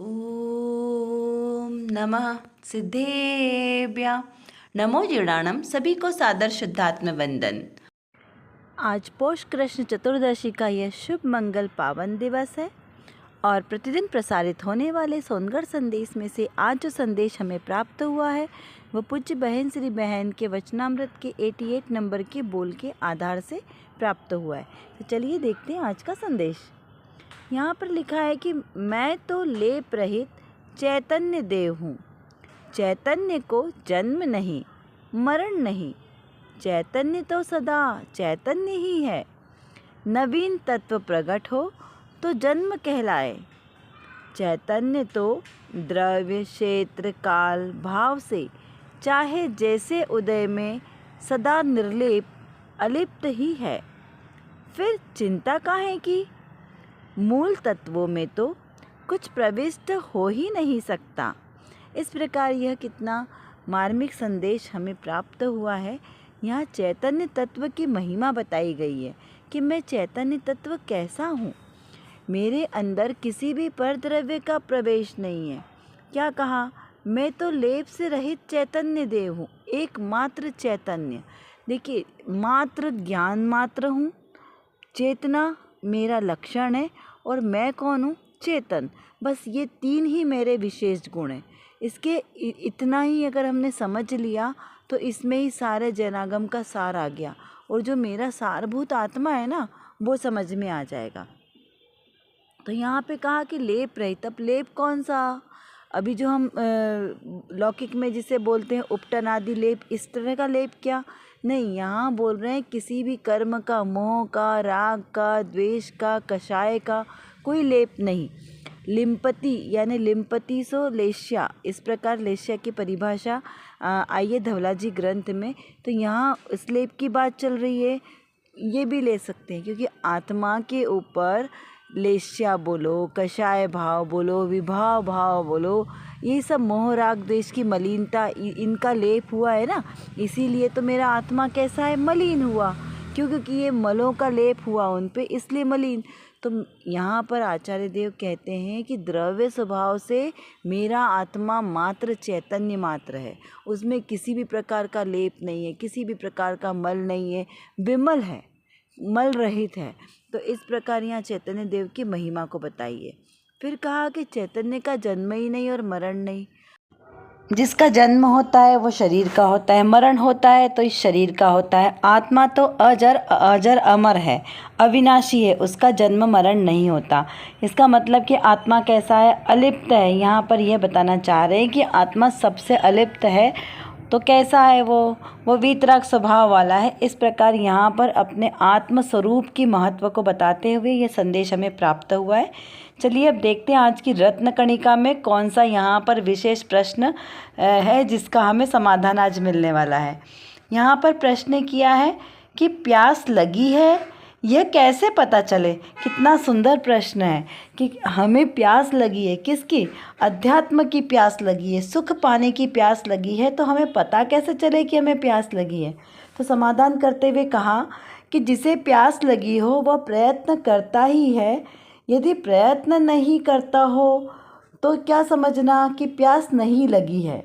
ओम नमः सिद्धेभ्य नमो जीर्णाणम। सभी को सादर शुद्धात्म वंदन। आज पौष कृष्ण चतुर्दशी का यह शुभ मंगल पावन दिवस है और प्रतिदिन प्रसारित होने वाले सोनगढ़ संदेश में से आज जो संदेश हमें प्राप्त हुआ है वह पूज्य बहन श्री बहन के वचनामृत के 88 नंबर के बोल के आधार से प्राप्त हुआ है। तो चलिए देखते हैं आज का संदेश। यहाँ पर लिखा है कि मैं तो लेप रहित चैतन्य देव हूँ। चैतन्य को जन्म नहीं, मरण नहीं। चैतन्य तो सदा चैतन्य ही है। नवीन तत्व प्रकट हो तो जन्म कहलाए। चैतन्य तो द्रव्य क्षेत्र काल भाव से चाहे जैसे उदय में सदा निर्लेप अलिप्त ही है। फिर चिंता काहे की? मूल तत्वों में तो कुछ प्रविष्ट हो ही नहीं सकता। इस प्रकार यह कितना मार्मिक संदेश हमें प्राप्त हुआ है। यहाँ चैतन्य तत्व की महिमा बताई गई है कि मैं चैतन्य तत्व कैसा हूँ। मेरे अंदर किसी भी परद्रव्य का प्रवेश नहीं है। क्या कहा? मैं तो लेप से रहित चैतन्य देव हूँ, एकमात्र चैतन्य। देखिए, मात्र ज्ञान मात्र हूँ। चेतना मेरा लक्षण है और मैं कौन हूँ? चेतन। बस ये तीन ही मेरे विशेष गुण हैं। इसके इतना ही अगर हमने समझ लिया तो इसमें ही सारे जनागम का सार आ गया और जो मेरा सारभूत आत्मा है ना वो समझ में आ जाएगा। तो यहाँ पे कहा कि लेप रहित। अब लेप कौन सा? अभी जो हम लौकिक में जिसे बोलते हैं उपटन आदि लेप, इस तरह का लेप क्या नहीं। यहाँ बोल रहे हैं किसी भी कर्म का, मोह का, राग का, द्वेष का, कषाय का कोई लेप नहीं। लिम्पति यानी लिम्पति सो लेश्या, इस प्रकार लेश्या की परिभाषा आइए धवला जी ग्रंथ में। तो यहाँ इस लेप की बात चल रही है। ये भी ले सकते हैं क्योंकि आत्मा के ऊपर लेश्या बोलो, कषाय भाव बोलो, विभाव भाव बोलो, ये सब मोह राग द्वेष की मलिनता इनका लेप हुआ है ना। इसीलिए तो मेरा आत्मा कैसा है? मलिन हुआ। क्योंकि ये मलों का लेप हुआ उन पे, इसलिए मलिन। तो यहाँ पर आचार्य देव कहते हैं कि द्रव्य स्वभाव से मेरा आत्मा मात्र चैतन्य मात्र है। उसमें किसी भी प्रकार का लेप नहीं है, किसी भी प्रकार का मल नहीं है, विमल है, मल रहित है। तो इस प्रकार यहाँ चैतन्य देव की महिमा को बताइए। फिर कहा कि चैतन्य का जन्म ही नहीं और मरण नहीं। जिसका जन्म होता है वो शरीर का होता है, मरण होता है तो इस शरीर का होता है। आत्मा तो अजर अजर अमर है, अविनाशी है, उसका जन्म मरण नहीं होता। इसका मतलब कि आत्मा कैसा है? अलिप्त है। यहाँ पर यह बताना चाह रहे हैं कि आत्मा सबसे अलिप्त है। तो कैसा है वो वीतराग स्वभाव वाला है। इस प्रकार यहाँ पर अपने आत्म स्वरूप की महत्व को बताते हुए यह संदेश हमें प्राप्त हुआ है। चलिए अब देखते हैं आज की रत्न कणिका में कौन सा यहाँ पर विशेष प्रश्न है जिसका हमें समाधान आज मिलने वाला है। यहाँ पर प्रश्न किया है कि प्यास लगी है, यह कैसे पता चले? कितना सुंदर प्रश्न है कि हमें प्यास लगी है। किसकी? अध्यात्म की प्यास लगी है, सुख पाने की प्यास लगी है। तो हमें पता कैसे चले कि हमें प्यास लगी है? तो समाधान करते हुए कहा कि जिसे प्यास लगी हो वह प्रयत्न करता ही है। यदि प्रयत्न नहीं करता हो तो क्या समझना कि प्यास नहीं लगी है।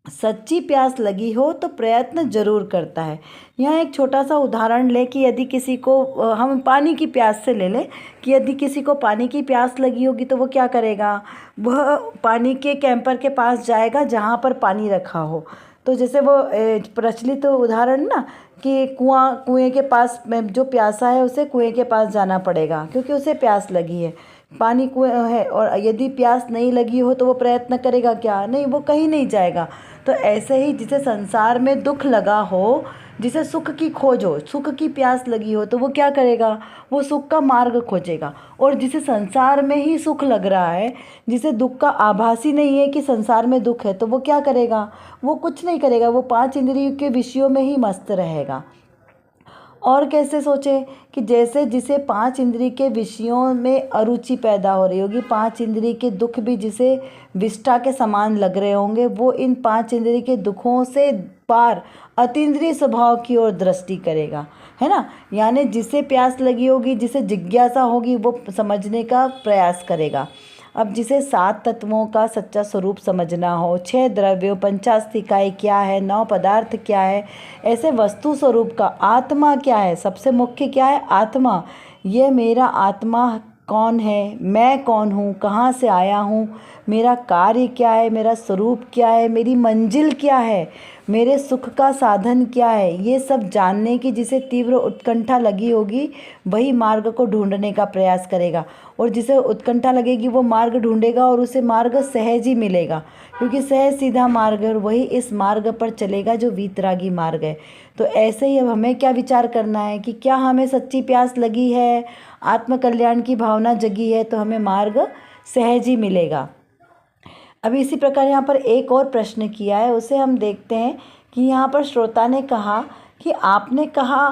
सच्ची प्यास लगी हो तो प्रयत्न जरूर करता है। यहाँ एक छोटा सा उदाहरण ले कि यदि किसी को हम पानी की प्यास से ले लें कि यदि किसी को पानी की प्यास लगी होगी तो वो क्या करेगा? वह पानी के कैंपर के पास जाएगा जहाँ पर पानी रखा हो। तो जैसे वो प्रचलित उदाहरण ना कि कुएं के पास में जो प्यासा है उसे कुएं के पास जाना पड़ेगा क्योंकि उसे प्यास लगी है। पानी कुएं है और यदि प्यास नहीं लगी हो तो वो प्रयत्न करेगा क्या? नहीं, वो कहीं नहीं जाएगा। तो ऐसे ही जिसे संसार में दुख लगा हो, जिसे सुख की खोज हो, सुख की प्यास लगी हो तो वो क्या करेगा? वो सुख का मार्ग खोजेगा। और जिसे संसार में ही सुख लग रहा है, जिसे दुख का आभास ही नहीं है कि संसार में दुख है, तो वो क्या करेगा? वो कुछ नहीं करेगा, वो 5 इंद्रियों के विषयों में ही मस्त रहेगा। और कैसे सोचे कि जैसे जिसे 5 इंद्रिय के विषयों में अरुचि पैदा हो रही होगी, 5 इंद्रिय के दुख भी जिसे विष्ठा के समान लग रहे होंगे, वो इन 5 इंद्रिय के दुखों से पार अतीन्द्रिय स्वभाव की ओर दृष्टि करेगा, है ना। यानी जिसे प्यास लगी होगी, जिसे जिज्ञासा होगी, वो समझने का प्रयास करेगा। अब जिसे 7 तत्वों का सच्चा स्वरूप समझना हो, 6 द्रव्यों, 85 इकाई क्या है, 9 पदार्थ क्या है, ऐसे वस्तु स्वरूप का आत्मा क्या है, सबसे मुख्य क्या है आत्मा। ये मेरा आत्मा कौन है, मैं कौन हूँ, कहाँ से आया हूँ, मेरा कार्य क्या है, मेरा स्वरूप क्या है, मेरी मंजिल क्या है, मेरे सुख का साधन क्या है, ये सब जानने की जिसे तीव्र उत्कंठा लगी होगी वही मार्ग को ढूंढने का प्रयास करेगा। और जिसे उत्कंठा लगेगी वो मार्ग ढूंढेगा और उसे मार्ग सहज ही मिलेगा, क्योंकि सहज सीधा मार्ग है और वही इस मार्ग पर चलेगा जो वीतरागी मार्ग है। तो ऐसे ही अब हमें क्या विचार करना है कि क्या हमें सच्ची प्यास लगी है, आत्मकल्याण की भावना जगी है, तो हमें मार्ग सहज ही मिलेगा। अभी इसी प्रकार यहाँ पर एक और प्रश्न किया है, उसे हम देखते हैं कि यहाँ पर श्रोता ने कहा कि आपने कहा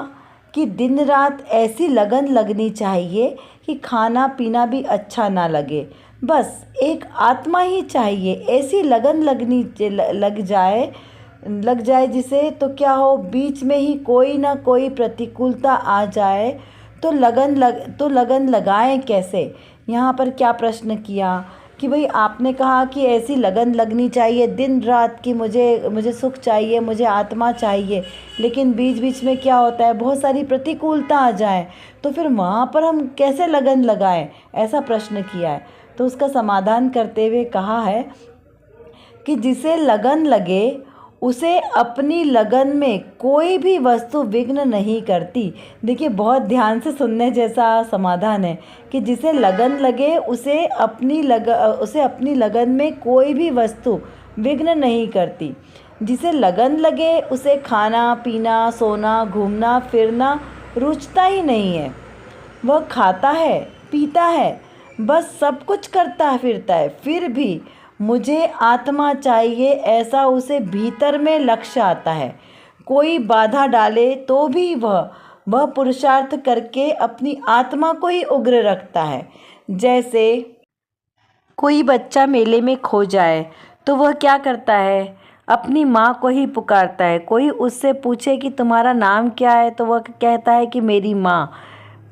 कि दिन रात ऐसी लगन लगनी चाहिए कि खाना पीना भी अच्छा ना लगे, बस एक आत्मा ही चाहिए, ऐसी लगन लग जाए जिसे, तो क्या हो बीच में ही कोई ना कोई प्रतिकूलता आ जाए तो लगन लगाएं कैसे। यहाँ पर क्या प्रश्न किया कि भाई आपने कहा कि ऐसी लगन लगनी चाहिए दिन रात की, मुझे सुख चाहिए, मुझे आत्मा चाहिए, लेकिन बीच बीच में क्या होता है बहुत सारी प्रतिकूलता आ जाए, तो फिर वहाँ पर हम कैसे लगन लगाएं, ऐसा प्रश्न किया है। तो उसका समाधान करते हुए कहा है कि जिसे लगन लगे उसे अपनी लगन में कोई भी वस्तु विघ्न नहीं करती। देखिए बहुत ध्यान से सुनने जैसा समाधान है कि जिसे लगन लगे उसे अपनी लगन में कोई भी वस्तु विघ्न नहीं करती। जिसे लगन लगे उसे खाना पीना सोना घूमना फिरना रुचता ही नहीं है। वह खाता है पीता है, बस सब कुछ करता फिरता है, फिर भी मुझे आत्मा चाहिए ऐसा उसे भीतर में लक्ष्य आता है। कोई बाधा डाले तो भी वह पुरुषार्थ करके अपनी आत्मा को ही उग्र रखता है। जैसे कोई बच्चा मेले में खो जाए तो वह क्या करता है, अपनी माँ को ही पुकारता है। कोई उससे पूछे कि तुम्हारा नाम क्या है तो वह कहता है कि मेरी माँ।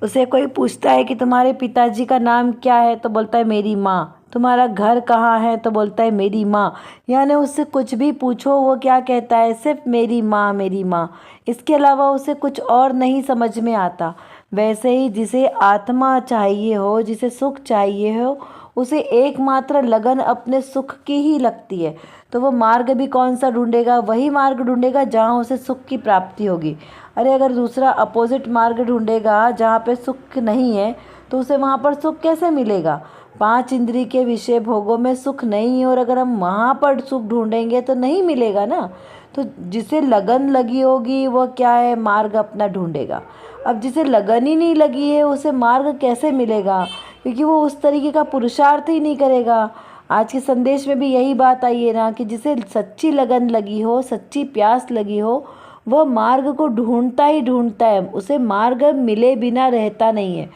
उसे कोई पूछता है कि तुम्हारे पिताजी का नाम क्या है तो बोलता है मेरी माँ। तुम्हारा घर कहाँ है तो बोलता है मेरी माँ। यानी उससे कुछ भी पूछो वो क्या कहता है, सिर्फ मेरी माँ मेरी माँ, इसके अलावा उसे कुछ और नहीं समझ में आता। वैसे ही जिसे आत्मा चाहिए हो, जिसे सुख चाहिए हो, उसे एकमात्र लगन अपने सुख की ही लगती है। तो वो मार्ग भी कौन सा ढूंढेगा, वही मार्ग ढूंढेगा जहाँ उसे सुख की प्राप्ति होगी। अरे अगर दूसरा अपोजिट मार्ग ढूंढेगा जहाँ पे सुख नहीं है तो उसे वहाँ पर सुख कैसे मिलेगा। 5 इंद्रिय के विषय भोगों में सुख नहीं है और अगर हम वहाँ पर सुख ढूंढेंगे तो नहीं मिलेगा ना। तो जिसे लगन लगी होगी वह क्या है, मार्ग अपना ढूंढेगा। अब जिसे लगन ही नहीं लगी है उसे मार्ग कैसे मिलेगा, क्योंकि वो उस तरीके का पुरुषार्थ ही नहीं करेगा। आज के संदेश में भी यही बात आई है ना कि जिसे सच्ची लगन लगी हो, सच्ची प्यास लगी हो, वह मार्ग को ढूंढता ही ढूंढता है, उसे मार्ग मिले बिना रहता नहीं है।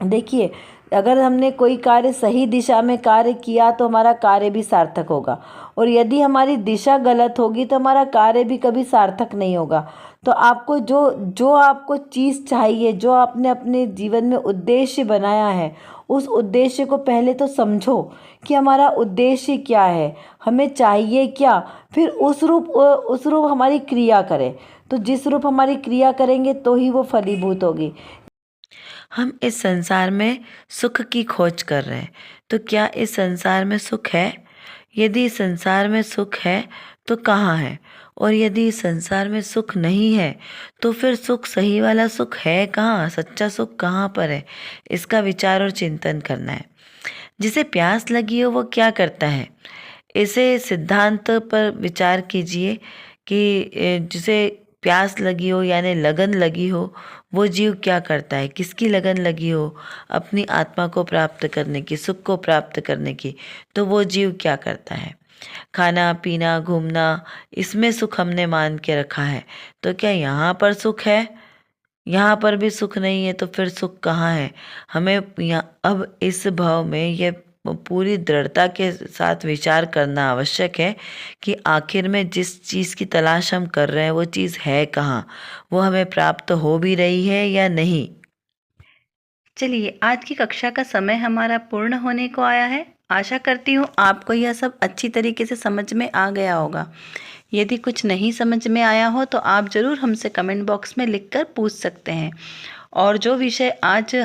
देखिए अगर हमने कोई कार्य सही दिशा में कार्य किया तो हमारा कार्य भी सार्थक होगा, और यदि हमारी दिशा गलत होगी तो हमारा कार्य भी कभी सार्थक नहीं होगा। तो आपको जो आपको चीज़ चाहिए, जो आपने अपने जीवन में उद्देश्य बनाया है, उस उद्देश्य को पहले तो समझो कि हमारा उद्देश्य क्या है, हमें चाहिए क्या, फिर उस रूप हमारी क्रिया करें। तो जिस रूप हमारी क्रिया करेंगे तो ही वो फलीभूत होगी। हम इस संसार में सुख की खोज कर रहे हैं, तो क्या इस संसार में सुख है? यदि इस संसार में सुख है तो कहाँ है? और यदि इस संसार में सुख नहीं है तो फिर सुख, सही वाला सुख है कहाँ? सच्चा सुख कहाँ पर है? इसका विचार और चिंतन करना है। जिसे प्यास लगी हो वो क्या करता है? इसे सिद्धांत पर विचार कीजिए कि जिसे प्यास लगी हो यानी लगन लगी हो वो जीव क्या करता है, किसकी लगन लगी हो, अपनी आत्मा को प्राप्त करने की, सुख को प्राप्त करने की, तो वो जीव क्या करता है? खाना पीना घूमना, इसमें सुख हमने मान के रखा है। तो क्या यहाँ पर सुख है? यहाँ पर भी सुख नहीं है, तो फिर सुख कहाँ है? हमें अब इस भाव में ये पूरी दृढ़ता के साथ विचार करना आवश्यक है कि आखिर में जिस चीज़ की तलाश हम कर रहे हैं वो चीज़ है कहाँ, वो हमें प्राप्त हो भी रही है या नहीं। चलिए, आज की कक्षा का समय हमारा पूर्ण होने को आया है। आशा करती हूँ आपको यह सब अच्छी तरीके से समझ में आ गया होगा। यदि कुछ नहीं समझ में आया हो तो आप ज़रूर हमसे कमेंट बॉक्स में लिखकर पूछ सकते हैं। और जो विषय आज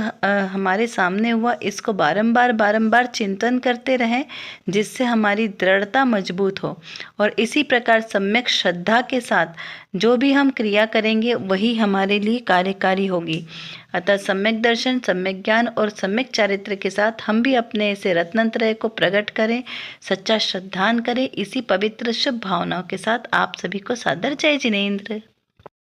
हमारे सामने हुआ, इसको बारंबार चिंतन करते रहें, जिससे हमारी दृढ़ता मजबूत हो। और इसी प्रकार सम्यक श्रद्धा के साथ जो भी हम क्रिया करेंगे वही हमारे लिए कार्यकारी होगी। अतः सम्यक दर्शन, सम्यक ज्ञान और सम्यक चारित्र के साथ हम भी अपने ऐसे रत्नत्रय को प्रकट करें, सच्चा श्रद्धान करें। इसी पवित्र शुभ भावनाओं के साथ आप सभी को सादर जय जिनेंद्र।